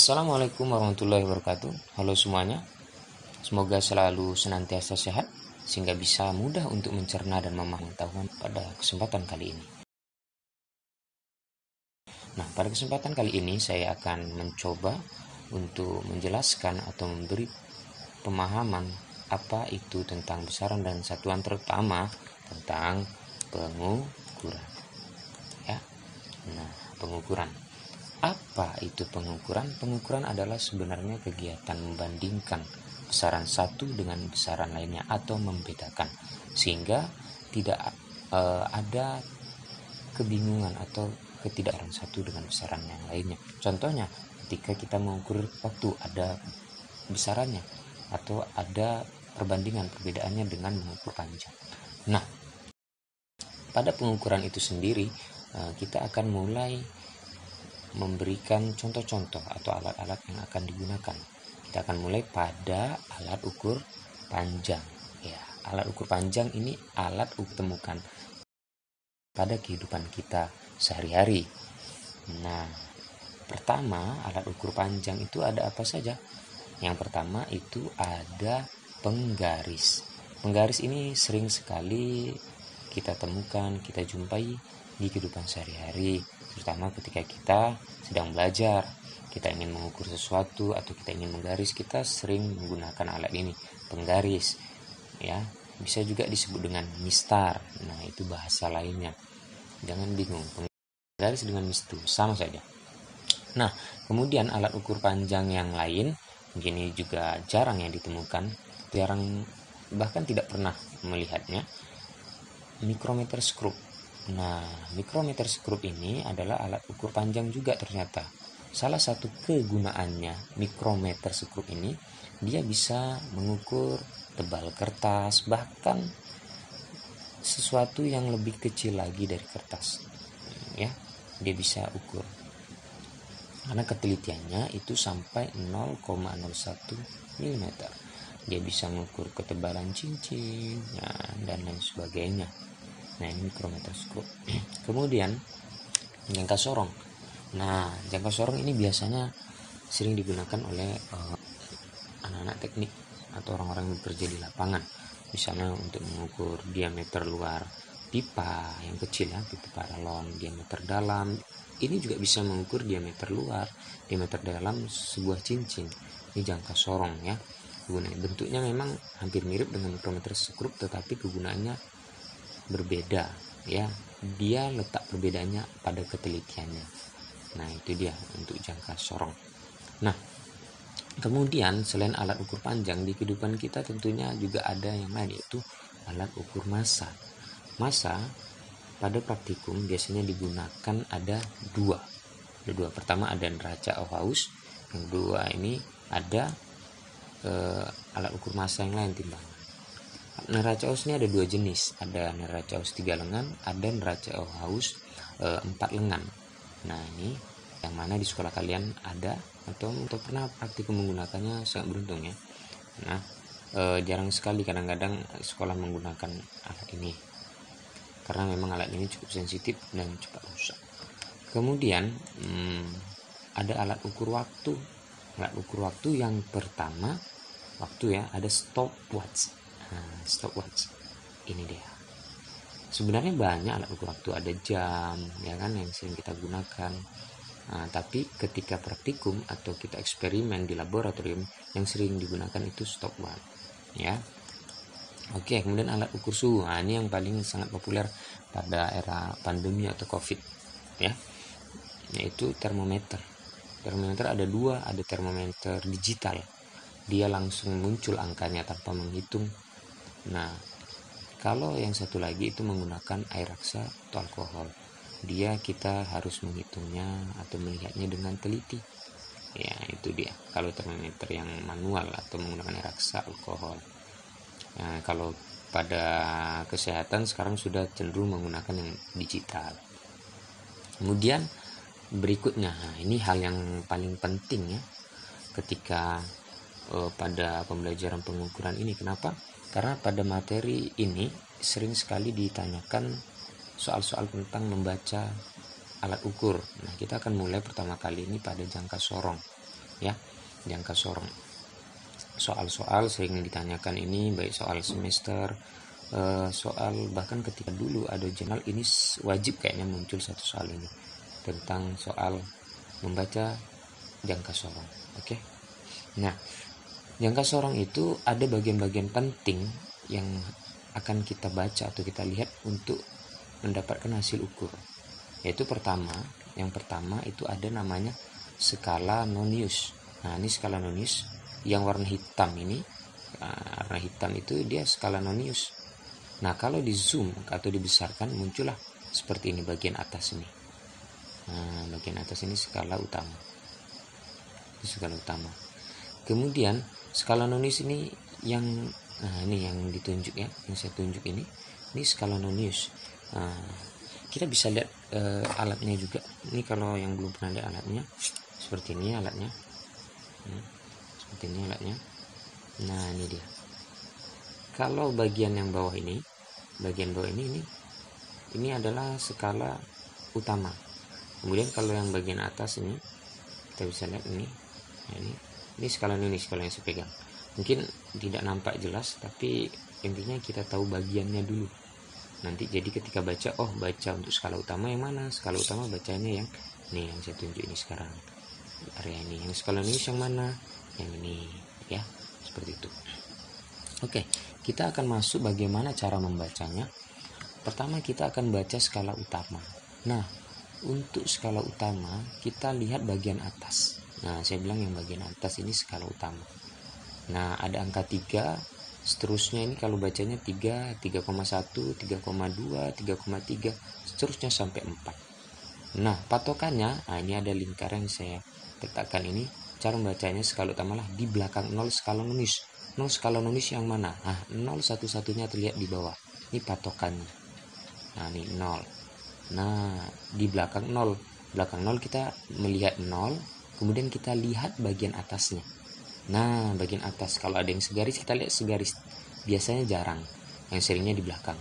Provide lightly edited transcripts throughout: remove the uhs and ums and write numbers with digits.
Assalamualaikum warahmatullahi wabarakatuh. Halo semuanya. Semoga selalu senantiasa sehat sehingga bisa mudah untuk mencerna dan memahami pengetahuan pada kesempatan kali ini. Nah, pada kesempatan kali ini saya akan mencoba untuk menjelaskan atau memberi pemahaman apa itu tentang besaran dan satuan, terutama tentang pengukuran. Ya. Nah, pengukuran. Apa itu pengukuran? Pengukuran adalah sebenarnya kegiatan membandingkan besaran satu dengan besaran lainnya atau membedakan, sehingga tidak ada kebingungan atau ketidakpahaman satu dengan besaran yang lainnya. Contohnya, ketika kita mengukur waktu, ada besarannya atau ada perbandingan perbedaannya dengan mengukur panjang. Nah, pada pengukuran itu sendiri kita akan mulai memberikan contoh-contoh atau alat-alat yang akan digunakan. Kita akan mulai pada alat ukur panjang. Ya, alat ukur panjang ini alat temukan pada kehidupan kita sehari-hari. Nah, pertama, alat ukur panjang itu ada apa saja? Yang pertama itu ada penggaris. Penggaris ini sering sekali kita temukan, kita jumpai di kehidupan sehari-hari, terutama ketika kita sedang belajar, kita ingin mengukur sesuatu atau kita ingin menggaris, kita sering menggunakan alat ini, penggaris. Ya, bisa juga disebut dengan mistar. Nah, itu bahasa lainnya. Jangan bingung, penggaris dengan mistar sama saja. Nah, kemudian alat ukur panjang yang lain, ini juga jarang yang ditemukan, jarang bahkan tidak pernah melihatnya, mikrometer skrup. Nah, mikrometer skrup ini adalah alat ukur panjang juga ternyata. Salah satu kegunaannya mikrometer skrup ini, dia bisa mengukur tebal kertas, bahkan sesuatu yang lebih kecil lagi dari kertas. Ya, dia bisa ukur. Karena ketelitiannya itu sampai 0,01 mm. Dia bisa mengukur ketebalan cincin, ya, dan lain sebagainya. Nah, ini mikrometer skrup. Kemudian jangka sorong. Nah, jangka sorong ini biasanya sering digunakan oleh anak-anak teknik atau orang-orang yang bekerja di lapangan. Misalnya untuk mengukur diameter luar pipa yang kecil, ya, pipa paralon, diameter dalam. Ini juga bisa mengukur diameter luar, diameter dalam sebuah cincin. Ini jangka sorong, ya. Bentuknya memang hampir mirip dengan mikrometer skrup, tetapi kegunaannya berbeda, ya. Dia letak perbedaannya pada ketelitiannya. Nah, itu dia untuk jangka sorong. Nah, kemudian selain alat ukur panjang, di kehidupan kita tentunya juga ada yang lain, yaitu alat ukur massa. Massa pada praktikum biasanya digunakan ada dua. Pertama ada neraca Auhaus, yang kedua ini ada alat ukur massa yang lain, timbangan. Neraca Auhaus ini ada dua jenis, ada neraca Auhaus 3 lengan, ada neraca Auhaus 4 lengan. Nah, ini yang mana di sekolah kalian ada atau pernah praktikum menggunakannya, sangat beruntung, ya. Nah, jarang sekali kadang-kadang sekolah menggunakan alat ini karena memang alat ini cukup sensitif dan cepat rusak. Kemudian ada alat ukur waktu. Alat ukur waktu yang pertama, waktu, ya, ada stopwatch. Nah, stopwatch ini dia. Sebenarnya banyak alat ukur waktu, ada jam, ya kan, yang sering kita gunakan. Nah, tapi ketika praktikum atau kita eksperimen di laboratorium, yang sering digunakan itu stopwatch, ya. Oke, kemudian alat ukur suhu. Nah, ini yang paling sangat populer pada era pandemi atau COVID, ya, yaitu termometer. Termometer ada dua, ada termometer digital. Dia langsung muncul angkanya tanpa menghitung. Nah, kalau yang satu lagi itu menggunakan air raksa atau alkohol. Dia kita harus menghitungnya atau melihatnya dengan teliti. Ya, itu dia. Kalau termometer yang manual atau menggunakan air raksa, alkohol. Nah, kalau pada kesehatan sekarang sudah cenderung menggunakan yang digital. Kemudian berikutnya, ini hal yang paling penting, ya, ketika pada pembelajaran pengukuran ini. Kenapa? Karena pada materi ini sering sekali ditanyakan soal-soal tentang membaca alat ukur. Nah, kita akan mulai pertama kali ini pada jangka sorong. ya, jangka sorong. Soal-soal sering ditanyakan ini, baik soal semester, soal bahkan ketika dulu ada jurnal ini wajib kayaknya muncul satu soal ini tentang soal membaca jangka sorong. Oke. Nah, jangka sorong itu ada bagian-bagian penting yang akan kita baca atau kita lihat untuk mendapatkan hasil ukur. Yaitu yang pertama itu ada namanya skala Nonius. Nah, ini skala Nonius yang warna hitam ini. Warna hitam itu dia skala Nonius. Nah, kalau di zoom atau dibesarkan muncullah seperti ini bagian atas ini. Nah, bagian atas ini skala utama. Ini skala utama. Kemudian skala Nonius ini yang ini yang ditunjuk ya, yang saya tunjuk ini skala Nonius. Kita bisa lihat alatnya juga. Ini kalau yang belum pernah lihat alatnya, seperti ini alatnya. Seperti ini alatnya. Nah, ini dia. Kalau bagian yang bawah ini, ini adalah skala utama. Kemudian kalau yang bagian atas ini, kita bisa lihat ini. Nah, ini skala ini skala yang saya pegang. Mungkin tidak nampak jelas, tapi intinya kita tahu bagiannya dulu. Nanti jadi ketika baca, baca untuk skala utama yang mana? Skala utama bacanya yang nih yang saya tunjuk ini sekarang. Area ini. Yang skala ini yang mana? Yang ini, ya. Seperti itu. Oke, kita akan masuk bagaimana cara membacanya. Pertama kita akan baca skala utama. Nah, untuk skala utama kita lihat bagian atas. Nah, saya bilang yang bagian atas ini skala utama. Nah, ada angka 3, seterusnya ini kalau bacanya 3, 3,1, 3,2, 3,3, seterusnya sampai 4. Nah, patokannya, ini ada lingkaran yang saya letakkan ini. Cara membacanya skala utama lah di belakang 0 skala Nonius. 0 skala Nonius yang mana? 0 satu-satunya terlihat di bawah. Ini patokannya. Nah, ini 0. Nah, di belakang 0. Belakang 0 kita melihat 0, kemudian kita lihat bagian atasnya. Nah, bagian atas kalau ada yang segaris kita lihat segaris. Biasanya jarang. Yang seringnya di belakang.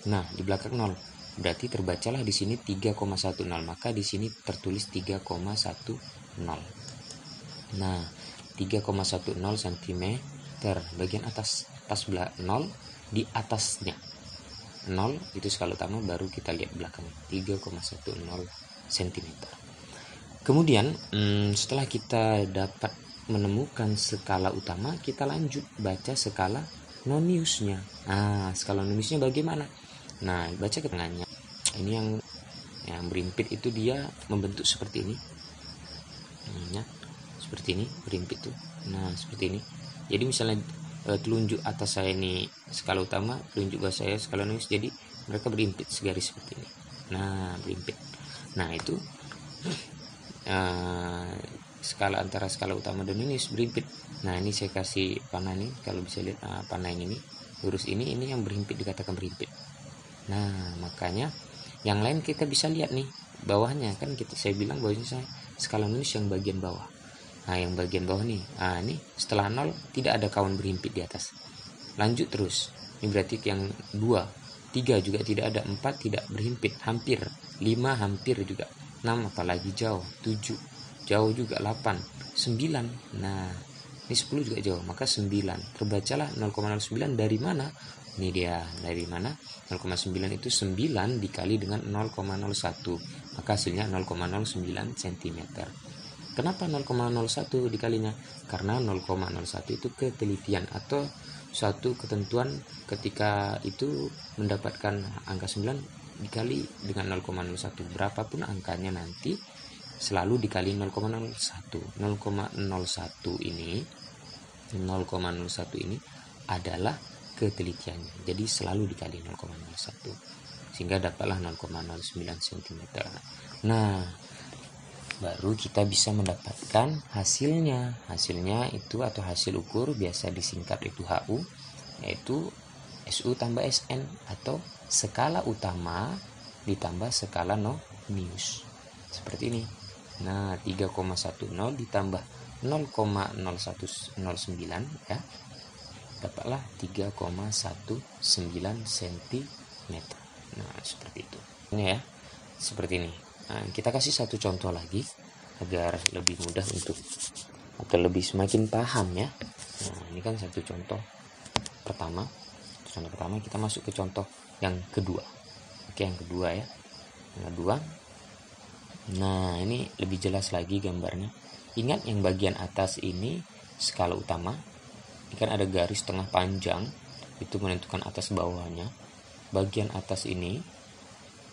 Nah, di belakang 0. Berarti terbacalah di sini 3,10. Maka di sini tertulis 3,10. Nah, 3,10 cm bagian atas belah 0 di atasnya. 0 itu skala utama, baru kita lihat belakang 3,10 cm. Kemudian setelah kita dapat menemukan skala utama, kita lanjut baca skala Noniusnya. Nah, skala Noniusnya bagaimana? Nah, baca ke tengahnya. Ini yang berimpit itu dia membentuk seperti ini. Seperti ini berimpit tuh. Nah, seperti ini. Jadi misalnya telunjuk atas saya ini skala utama, telunjuk bawah saya skala Nonius, jadi mereka berimpit segaris seperti ini. Nah, berimpit. Nah, itu skala antara skala utama dan Nonius berimpit. Nah, ini saya kasih panah nih, kalau bisa lihat panah yang ini lurus ini yang berimpit dikatakan berimpit. Nah, makanya yang lain kita bisa lihat nih bawahnya, kan saya bilang bawahnya skala Nonius yang bagian bawah. Nah, yang bagian bawah nih, ini setelah 0 tidak ada kawan berimpit di atas. Lanjut terus. Ini berarti yang 2, 3 juga tidak ada, 4 tidak berhimpit, hampir, 5 hampir juga, 6 apalagi jauh, 7 jauh juga, 8, 9. Nah, ini 10 juga jauh, maka 9. Terbacalah 0,09 dari mana? Ini dia, dari mana? 0,9 itu 9 dikali dengan 0,01. Maka hasilnya 0,09 cm. Kenapa 0,01 dikalinya? Karena 0,01 itu ketelitian atau suatu ketentuan ketika itu mendapatkan angka 9 dikali dengan 0,01. Berapapun angkanya nanti selalu dikali 0,01. 0,01 ini adalah ketelitiannya. Jadi selalu dikali 0,01 sehingga dapatlah 0,09 cm. Nah, baru kita bisa mendapatkan hasilnya. Hasilnya itu atau hasil ukur biasa disingkat itu HU, yaitu SU tambah SN atau skala utama ditambah skala Nonius. Seperti ini. Nah, 3,10 ditambah 0,0109 ya. Dapatlah 3,19 cm. Nah, seperti itu. Ini ya. Seperti ini. Nah, kita kasih satu contoh lagi agar lebih mudah untuk atau lebih semakin paham ya. Nah, ini kan satu contoh pertama. Contoh pertama, kita masuk ke contoh yang kedua. Oke, yang kedua ya. Yang kedua. Nah, ini lebih jelas lagi gambarnya. Ingat yang bagian atas ini skala utama. Ini kan ada garis tengah panjang, itu menentukan atas bawahnya. Bagian atas ini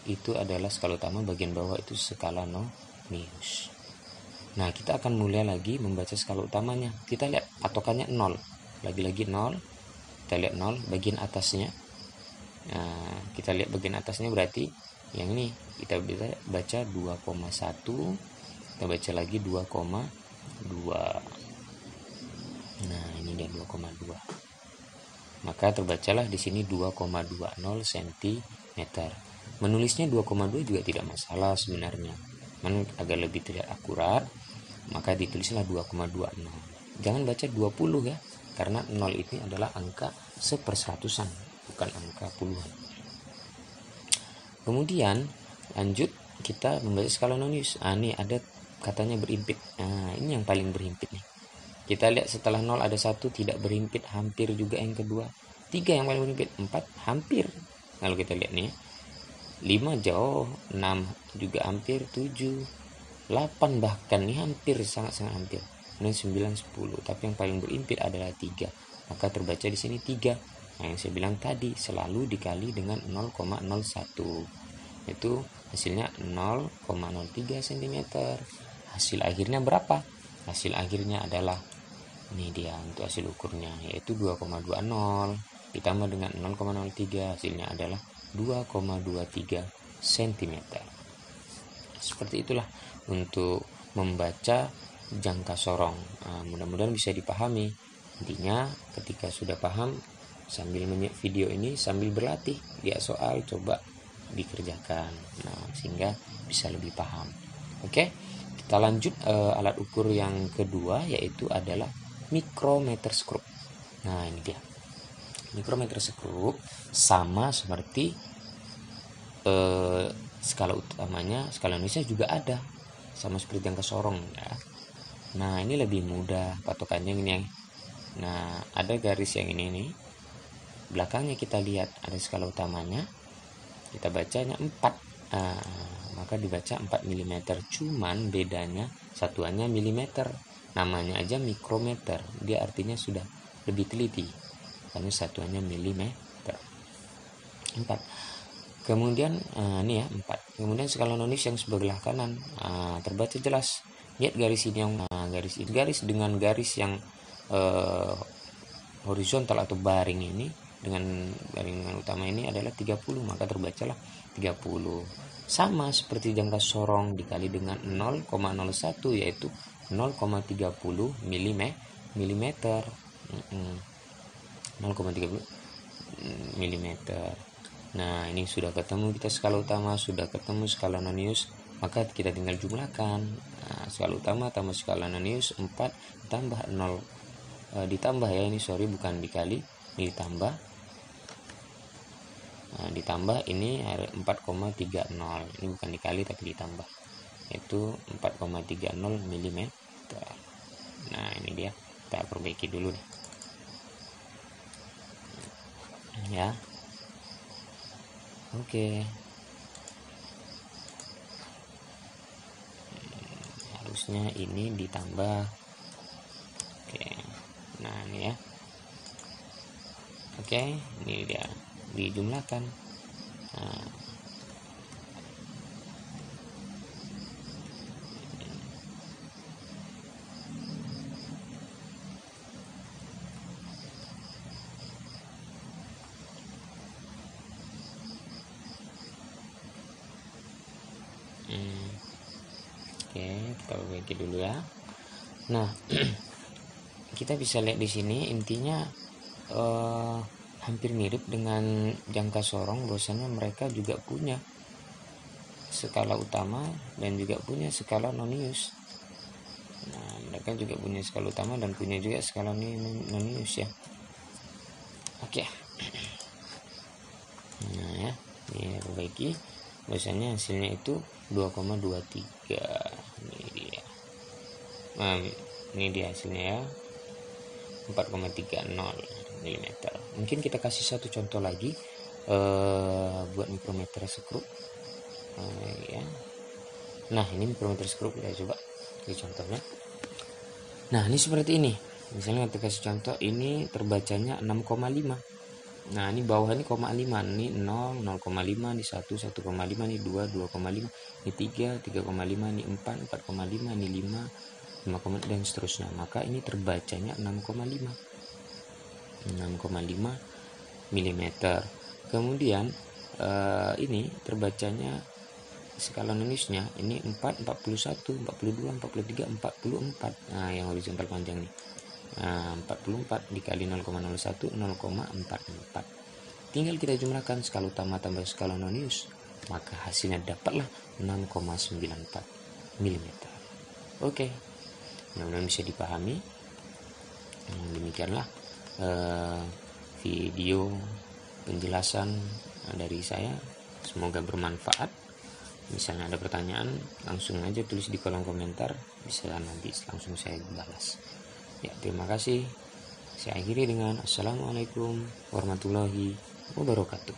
itu adalah skala utama, bagian bawah itu skala nonius. Nah, kita akan mulai lagi membaca skala utamanya. Kita lihat patokannya 0. Lagi-lagi 0. Kita lihat 0 bagian atasnya. Nah, kita lihat bagian atasnya berarti yang ini kita bisa baca 2,1. Kita baca lagi 2,2. Nah, ini dia 2,2. Maka terbacalah di sini 2,20 cm. Menulisnya 2,2 juga tidak masalah sebenarnya. Namun agak lebih tidak akurat, maka ditulislah 2,20. Jangan baca 20 ya, karena 0 ini adalah angka seperseratusan, bukan angka puluhan. Kemudian lanjut kita membaca skala nonius. Ini ada katanya berhimpit. Nah, ini yang paling berhimpit nih. Kita lihat setelah 0 ada 1 tidak berhimpit, hampir juga yang kedua. 3 yang paling berhimpit, 4 hampir. Kalau kita lihat nih, 5 jauh, 6 juga hampir, 7, 8 bahkan nih hampir, sangat-sangat hampir. Kemudian 9, 10, tapi yang paling berhimpit adalah 3. Maka terbaca di sini 3. Nah, yang saya bilang tadi selalu dikali dengan 0,01. Itu hasilnya 0,03 cm. Hasil akhirnya berapa? Hasil akhirnya adalah ini dia untuk hasil ukurnya, yaitu 2,20 ditambah dengan 0,03, hasilnya adalah 2,23 cm. Seperti itulah untuk membaca jangka sorong. Mudah-mudahan bisa dipahami. Intinya ketika sudah paham, sambil menyimak video ini sambil berlatih lihat soal, coba dikerjakan, sehingga bisa lebih paham. Oke, kita lanjut alat ukur yang kedua, yaitu adalah mikrometer skrup. Nah, ini dia mikrometer skrup, sama seperti skala utamanya, skala noniusnya juga ada, sama seperti jangka sorong ya. Nah, ini lebih mudah patokannya ini. Nah, ada garis yang ini nih, belakangnya kita lihat ada skala utamanya, kita bacanya 4. Maka dibaca 4 mm, cuman bedanya satuannya milimeter. Namanya aja mikrometer, dia artinya sudah lebih teliti karena satuannya milimeter. 4. Kemudian ini ya 4. Kemudian skala nonius yang sebelah kanan terbaca jelas. Lihat garis ini, yang garis dengan garis yang horizontal atau baring ini dengan garingan utama ini adalah 30, maka terbacalah 30. Sama seperti jangka sorong dikali dengan 0,01, yaitu 0,30 mm. 0,30 mm. Nah, ini sudah ketemu kita skala utama, sudah ketemu skala nonius, maka kita tinggal jumlahkan. Skala utama tambah skala nonius 4 ditambah 0 ditambah ya, ini sorry bukan dikali, ini ditambah ini 4,30, ini bukan dikali tapi ditambah, itu 4,30 mm. Nah, ini dia, kita perbaiki dulu deh ya. Oke, harusnya ini ditambah. Oke, nah ini ya. Oke, ini dia dijumlahkan. Oke, kita perbaiki dulu ya. Nah, kita bisa lihat di sini intinya hampir mirip dengan jangka sorong, bahwasanya mereka juga punya skala utama dan juga punya skala nonius. Nah, mereka juga punya skala utama dan punya juga skala nonius ya. Oke. Nah ya, ini perbaiki, bahwasanya hasilnya itu 2,23. Ini dia. Ini dia hasilnya ya, 4,30 mm. Mungkin kita kasih satu contoh lagi buat mikrometer skru ya. Nah ini mikrometer skru, kita coba di contohnya. Nah ini seperti ini, misalnya kita kasih contoh, ini terbacanya 6,5. Nah ini bawah ini 0,5, ini 0, 0,5, ini 1, 1,5, ini 2, 2,5, ini 3, 3,5, ini 4, 4,5, ini 5, 5, dan seterusnya. Maka ini terbacanya 6,5 mm. Kemudian ini terbacanya skala nonisnya ini 4, 41, 42, 43, 44. Nah yang horizontal panjang nih. Nah, 44 dikali 0,01, 0,44. Tinggal kita jumlahkan skala utama tambah skala nonius, maka hasilnya dapatlah 6,94 mm. Oke, mudah-mudahan bisa dipahami. Demikianlah video penjelasan dari saya, semoga bermanfaat. Misalnya ada pertanyaan, langsung aja tulis di kolom komentar, bisa nanti langsung saya balas. Ya, terima kasih. Saya akhiri dengan Assalamualaikum warahmatullahi wabarakatuh.